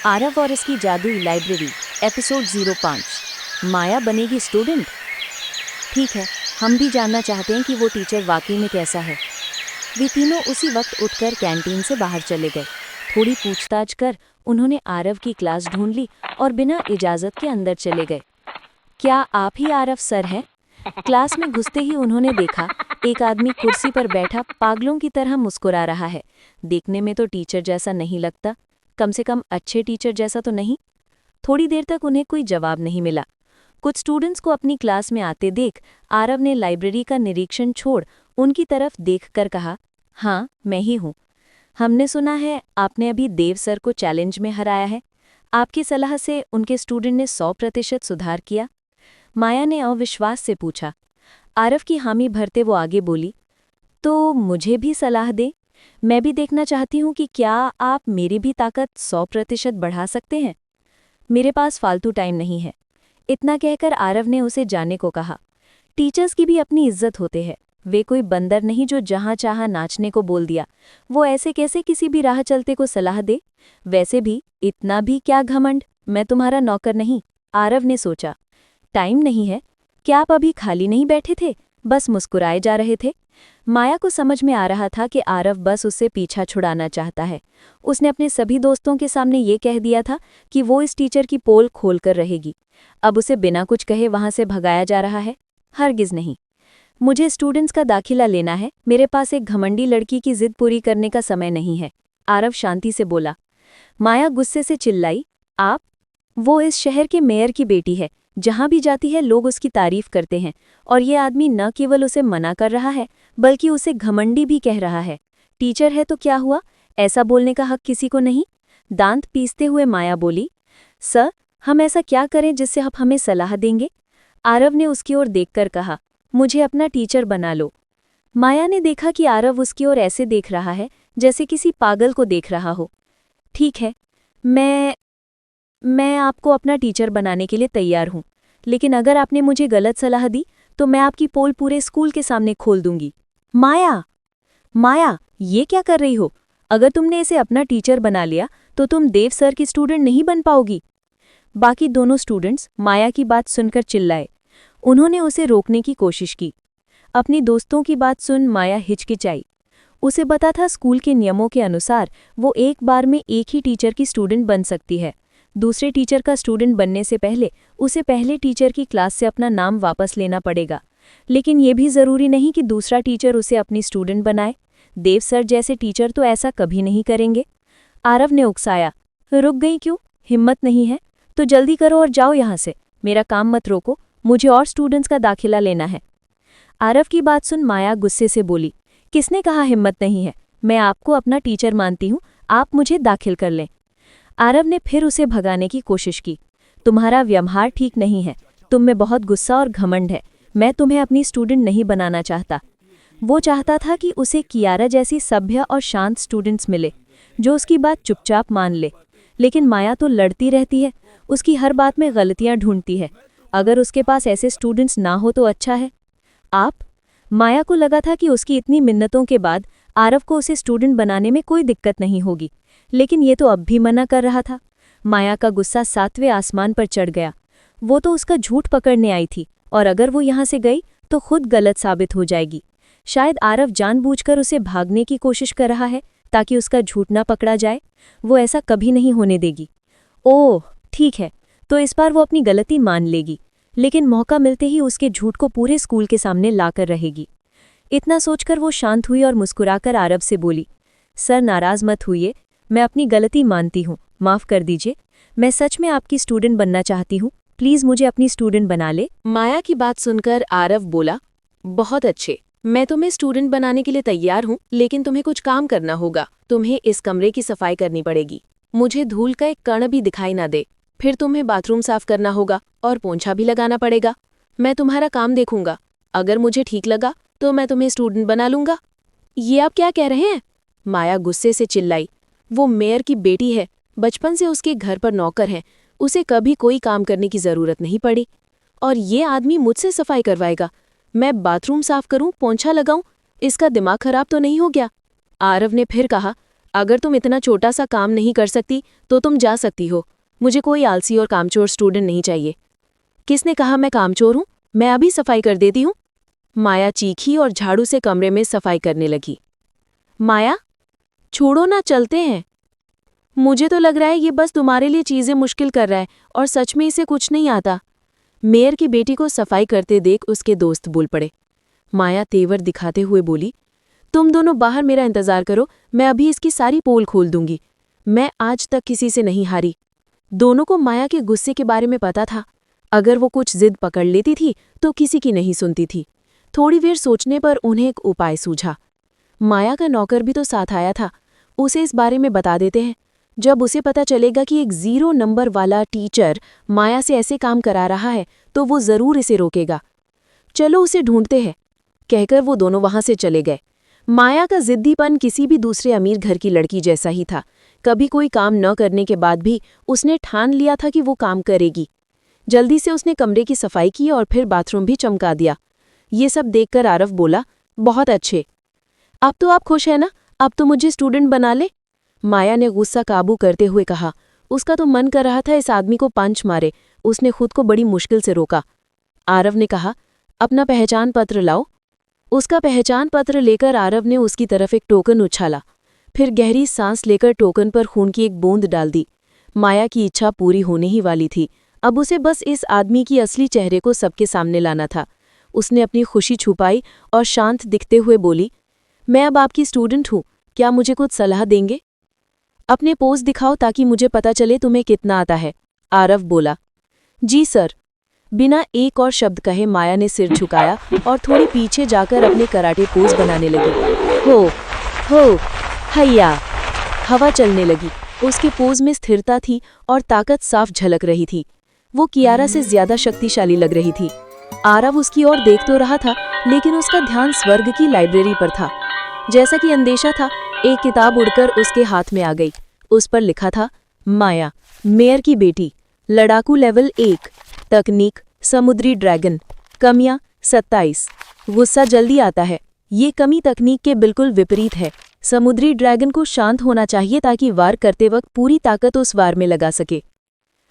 आरव और इसकी जादुई लाइब्रेरी एपिसोड 05। माया बनेगी स्टूडेंट। ठीक है, हम भी जानना चाहते हैं कि वो टीचर वाकई में कैसा है। वे तीनों उसी वक्त उठकर कैंटीन से बाहर चले गए। थोड़ी पूछताछ कर उन्होंने आरव की क्लास ढूंढ ली और बिना इजाज़त के अंदर चले गए। क्या आप ही आरव सर हैं? क्लास में घुसते ही उन्होंने देखा एक आदमी कुर्सी पर बैठा पागलों की तरह मुस्कुरा रहा है। देखने में तो टीचर जैसा नहीं लगता, कम से कम अच्छे टीचर जैसा तो नहीं। थोड़ी देर तक उन्हें कोई जवाब नहीं मिला। कुछ स्टूडेंट्स को अपनी क्लास में आते देख आरव ने लाइब्रेरी का निरीक्षण छोड़ उनकी तरफ देखकर कहा, हाँ मैं ही हूँ। हमने सुना है आपने अभी देव सर को चैलेंज में हराया है। आपकी सलाह से उनके स्टूडेंट ने 100% सुधार किया। माया ने अविश्वास से पूछा। आरव की हामी भरते वो आगे बोली, तो मुझे भी सलाह दे। मैं भी देखना चाहती हूँ कि क्या आप मेरी भी ताकत 100% बढ़ा सकते हैं। मेरे पास फालतू टाइम नहीं है। इतना कहकर आरव ने उसे जाने को कहा। टीचर्स की भी अपनी इज्जत होते है। वे कोई बंदर नहीं जो जहाँ चाहा नाचने को बोल दिया। वो ऐसे कैसे किसी भी राह चलते को सलाह दे। वैसे भी इतना भी क्या घमंड, मैं तुम्हारा नौकर नहीं। आरव ने सोचा, टाइम नहीं है? क्या आप अभी खाली नहीं बैठे थे, बस मुस्कुराए जा रहे थे? माया को समझ में आ रहा था कि आरव बस उससे पीछा छुड़ाना चाहता है। उसने अपने सभी दोस्तों के सामने ये कह दिया था कि वो इस टीचर की पोल खोल कर रहेगी। अब उसे बिना कुछ कहे वहां से भगाया जा रहा है? हरगिज नहीं। मुझे स्टूडेंट्स का दाखिला लेना है। मेरे पास एक घमंडी लड़की की जिद पूरी करने का समय नहीं है। आरव शांति से बोला। माया गुस्से से चिल्लाई, आप? वो इस शहर के मेयर की बेटी है। जहां भी जाती है लोग उसकी तारीफ करते हैं, और ये आदमी न केवल उसे मना कर रहा है बल्कि उसे घमंडी भी कह रहा है। टीचर है तो क्या हुआ, ऐसा बोलने का हक किसी को नहीं। दांत पीसते हुए माया बोली, सर हम ऐसा क्या करें जिससे आप हमें सलाह देंगे? आरव ने उसकी ओर देखकर कहा, मुझे अपना टीचर बना लो। माया ने देखा कि आरव उसकी ओर ऐसे देख रहा है जैसे किसी पागल को देख रहा हो। ठीक है, मैं आपको अपना टीचर बनाने के लिए तैयार हूं, लेकिन अगर आपने मुझे गलत सलाह दी तो मैं आपकी पोल पूरे स्कूल के सामने खोल दूंगी। माया, ये क्या कर रही हो? अगर तुमने इसे अपना टीचर बना लिया तो तुम देव सर की स्टूडेंट नहीं बन पाओगी। बाकी दोनों स्टूडेंट्स माया की बात सुनकर चिल्लाए। उन्होंने उसे रोकने की कोशिश की। अपनी दोस्तों की बात सुन माया हिचकिचाई। उसे पता था स्कूल के नियमों के अनुसार वो एक बार में एक ही टीचर की स्टूडेंट बन सकती है। दूसरे टीचर का स्टूडेंट बनने से पहले उसे पहले टीचर की क्लास से अपना नाम वापस लेना पड़ेगा। लेकिन ये भी ज़रूरी नहीं कि दूसरा टीचर उसे अपनी स्टूडेंट बनाए। देव सर जैसे टीचर तो ऐसा कभी नहीं करेंगे। आरव ने उकसाया, रुक गई क्यों? हिम्मत नहीं है तो जल्दी करो और जाओ यहाँ से। मेरा काम मत रोको, मुझे और स्टूडेंट्स का दाखिला लेना है। आरव की बात सुन माया गुस्से से बोली, किसने कहा हिम्मत नहीं है? मैं आपको अपना टीचर मानती हूँ, आप मुझे दाखिल कर लें। आरव ने फिर उसे भगाने की कोशिश की। तुम्हारा व्यवहार ठीक नहीं है, तुम में बहुत गुस्सा और घमंड है। मैं तुम्हें अपनी स्टूडेंट नहीं बनाना चाहता। वो चाहता था कि उसे कियारा जैसी सभ्य और शांत स्टूडेंट्स मिले जो उसकी बात चुपचाप मान ले। लेकिन माया तो लड़ती रहती है, उसकी हर बात में गलतियां ढूंढती है। अगर उसके पास ऐसे स्टूडेंट्स ना हो तो अच्छा है। आप? माया को लगा था कि उसकी इतनी मिन्नतों के बाद आरव को उसे स्टूडेंट बनाने में कोई दिक्कत नहीं होगी, लेकिन ये तो अब भी मना कर रहा था। माया का गुस्सा 7वें आसमान पर चढ़ गया। वो तो उसका झूठ पकड़ने आई थी, और अगर वो यहाँ से गई तो खुद गलत साबित हो जाएगी। शायद आरव जानबूझकर उसे भागने की कोशिश कर रहा है ताकि उसका झूठ ना पकड़ा जाए। वो ऐसा कभी नहीं होने देगी। ओह ठीक है, तो इस बार वो अपनी गलती मान लेगी, लेकिन मौका मिलते ही उसके झूठ को पूरे स्कूल के सामने लाकर रहेगी। इतना सोचकर वो शांत हुई और मुस्कुराकर आरव से बोली, सर नाराज मत हुइए, मैं अपनी गलती मानती हूँ, माफ़ कर दीजिए। मैं सच में आपकी स्टूडेंट बनना चाहती हूँ, प्लीज़ मुझे अपनी स्टूडेंट बना ले। माया की बात सुनकर आरव बोला, बहुत अच्छे, मैं तुम्हें स्टूडेंट बनाने के लिए तैयार हूँ, लेकिन तुम्हें कुछ काम करना होगा। तुम्हें इस कमरे की सफाई करनी पड़ेगी। मुझे धूल का एक कण भी दिखाई ना दे। फिर तुम्हें बाथरूम साफ करना होगा और पोंछा भी लगाना पड़ेगा। मैं तुम्हारा काम देखूंगा। अगर मुझे ठीक लगा तो मैं तुम्हें स्टूडेंट बना लूंगा। ये आप क्या कह रहे हैं? माया गुस्से से चिल्लाई। वो मेयर की बेटी है, बचपन से उसके घर पर नौकर है, उसे कभी कोई काम करने की ज़रूरत नहीं पड़ी। और ये आदमी मुझसे सफाई करवाएगा? मैं बाथरूम साफ करूं, पोंछा लगाऊं? इसका दिमाग खराब तो नहीं हो गया? आरव ने फिर कहा, अगर तुम इतना छोटा सा काम नहीं कर सकती तो तुम जा सकती हो। मुझे कोई आलसी और कामचोर स्टूडेंट नहीं चाहिए। किसने कहा मैं कामचोर हूँ? मैं अभी सफाई कर देती हूँ। माया चीखी और झाड़ू से कमरे में सफाई करने लगी। माया, छोड़ो ना, चलते हैं। मुझे तो लग रहा है ये बस तुम्हारे लिए चीजें मुश्किल कर रहा है और सच में इसे कुछ नहीं आता। मेयर की बेटी को सफाई करते देख उसके दोस्त बोल पड़े। माया तेवर दिखाते हुए बोली, तुम दोनों बाहर मेरा इंतजार करो, मैं अभी इसकी सारी पोल खोल दूंगी। मैं आज तक किसी से नहीं हारी। दोनों को माया के गुस्से के बारे में पता था। अगर वो कुछ जिद पकड़ लेती थी तो किसी की नहीं सुनती थी। थोड़ी देर सोचने पर उन्हें एक उपाय सूझा। माया का नौकर भी तो साथ आया था, उसे इस बारे में बता देते हैं। जब उसे पता चलेगा कि एक 0 नंबर वाला टीचर माया से ऐसे काम करा रहा है तो वो जरूर इसे रोकेगा। चलो उसे ढूंढते हैं, कहकर वो दोनों वहां से चले गए। माया का जिद्दीपन किसी भी दूसरे अमीर घर की लड़की जैसा ही था। कभी कोई काम न करने के बाद भी उसने ठान लिया था कि वो काम करेगी। जल्दी से उसने कमरे की सफाई की और फिर बाथरूम भी चमका दिया। ये सब देखकर आरव बोला, बहुत अच्छे। अब तो आप खुश हैं ना? अब तो मुझे स्टूडेंट बना ले। माया ने गुस्सा काबू करते हुए कहा। उसका तो मन कर रहा था इस आदमी को पंच मारे। उसने खुद को बड़ी मुश्किल से रोका। आरव ने कहा, अपना पहचान पत्र लाओ। उसका पहचान पत्र लेकर आरव ने उसकी तरफ एक टोकन उछाला, फिर गहरी सांस लेकर टोकन पर खून की एक बूंद डाल दी। माया की इच्छा पूरी होने ही वाली थी। अब उसे बस इस आदमी की असली चेहरे को सबके सामने लाना था। उसने अपनी खुशी छुपाई और शांत दिखते हुए बोली, मैं अब आपकी स्टूडेंट हूँ, क्या मुझे कुछ सलाह देंगे? अपने पोज दिखाओ ताकि मुझे पता चले तुम्हें कितना आता है। आरव बोला। जी सर। बिना एक और शब्द कहे माया ने सिर झुकाया और थोड़ी पीछे जाकर अपने कराटे पोज बनाने लगी। हो हैया। हवा चलने लगी। उसके पोज में स्थिरता थी और ताकत साफ झलक रही थी। वो कियारा से ज्यादा शक्तिशाली लग रही थी। आरव उसकी ओर देख तो रहा था, लेकिन उसका ध्यान स्वर्ग की लाइब्रेरी पर था। जैसा कि अंदेशा था, एक किताब उड़कर उसके हाथ में आ गई। उस पर लिखा था, माया, मेयर की बेटी, लड़ाकू लेवल 1, तकनीक समुद्री ड्रैगन, कमियां 27। गुस्सा जल्दी आता है। ये कमी तकनीक के बिल्कुल विपरीत है। समुद्री ड्रैगन को शांत होना चाहिए ताकि वार करते वक्त पूरी ताकत उस वार में लगा सके।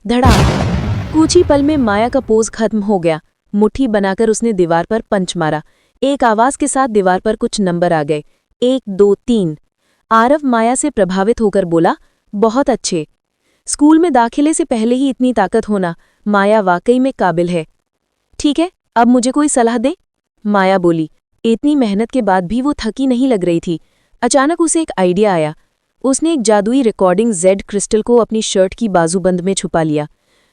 धड़ाक। कुछ ही पल में माया का पोज खत्म हो गया। मुट्ठी बनाकर उसने दीवार पर पंच मारा। एक आवाज के साथ दीवार पर कुछ नंबर आ गए, 1 2 3। आरव माया से प्रभावित होकर बोला, बहुत अच्छे। स्कूल में दाखिले से पहले ही इतनी ताकत होना, माया वाकई में काबिल है। ठीक है, अब मुझे कोई सलाह दे। माया बोली। इतनी मेहनत के बाद भी वो थकी नहीं लग रही थी। अचानक उसे एक आइडिया आया। उसने एक जादुई रिकॉर्डिंग जेड क्रिस्टल को अपनी शर्ट की बाजूबंद में छुपा लिया।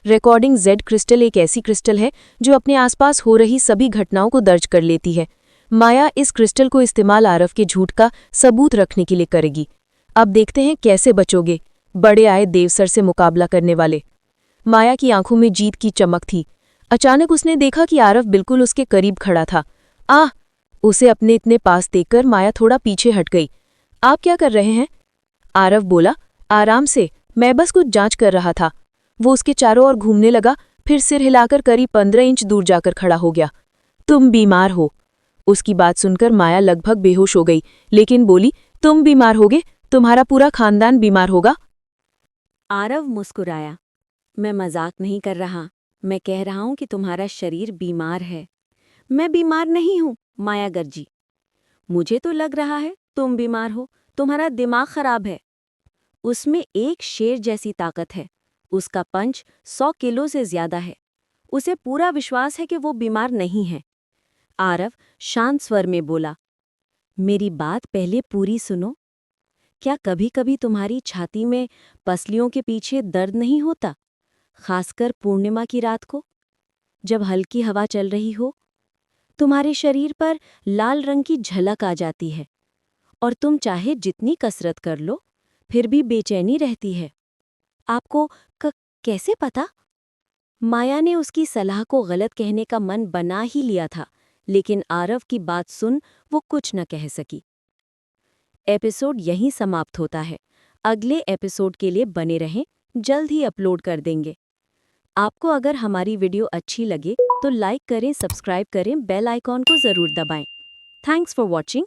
रिकॉर्डिंग जेड क्रिस्टल एक ऐसी क्रिस्टल है जो अपने आसपास हो रही सभी घटनाओं को दर्ज कर लेती है। माया इस क्रिस्टल को इस्तेमाल आरव के झूठ का सबूत रखने के लिए करेगी। अब देखते हैं कैसे बचोगे, बड़े आए देवसर से मुकाबला करने वाले। माया की आंखों में जीत की चमक थी। अचानक उसने देखा कि आरव बिल्कुल उसके करीब खड़ा था। आह! उसे अपने इतने पास देखकर माया थोड़ा पीछे हट गई। आप क्या कर रहे हैं? आरव बोला, आराम से, मैं बस कुछ जांच कर रहा था। वो उसके चारों ओर घूमने लगा, फिर सिर हिलाकर करीब 15 इंच दूर जाकर खड़ा हो गया। तुम बीमार हो। उसकी बात सुनकर माया लगभग बेहोश हो गई, लेकिन बोली, तुम बीमार होगे? तुम्हारा पूरा खानदान बीमार होगा। आरव मुस्कुराया। मैं मजाक नहीं कर रहा, मैं कह रहा हूं कि तुम्हारा शरीर बीमार है। मैं बीमार नहीं हूं, माया गर्जी। मुझे तो लग रहा है तुम बीमार हो, तुम्हारा दिमाग खराब है। उसमें एक शेर जैसी ताकत है। उसका पंच 100 किलो से ज्यादा है। उसे पूरा विश्वास है कि वो बीमार नहीं है। आरव शांत स्वर में बोला, मेरी बात पहले पूरी सुनो। क्या कभी कभी तुम्हारी छाती में पसलियों के पीछे दर्द नहीं होता, खासकर पूर्णिमा की रात को, जब हल्की हवा चल रही हो? तुम्हारे शरीर पर लाल रंग की झलक आ जाती है और तुम चाहे जितनी कसरत कर लो फिर भी बेचैनी रहती है। आपको कैसे पता? माया ने उसकी सलाह को गलत कहने का मन बना ही लिया था, लेकिन आरव की बात सुन वो कुछ न कह सकी। एपिसोड यहीं समाप्त होता है। अगले एपिसोड के लिए बने रहें, जल्द ही अपलोड कर देंगे। आपको अगर हमारी वीडियो अच्छी लगे तो लाइक करें, सब्सक्राइब करें, बेल आइकॉन को जरूर दबाएं। Thanks for watching.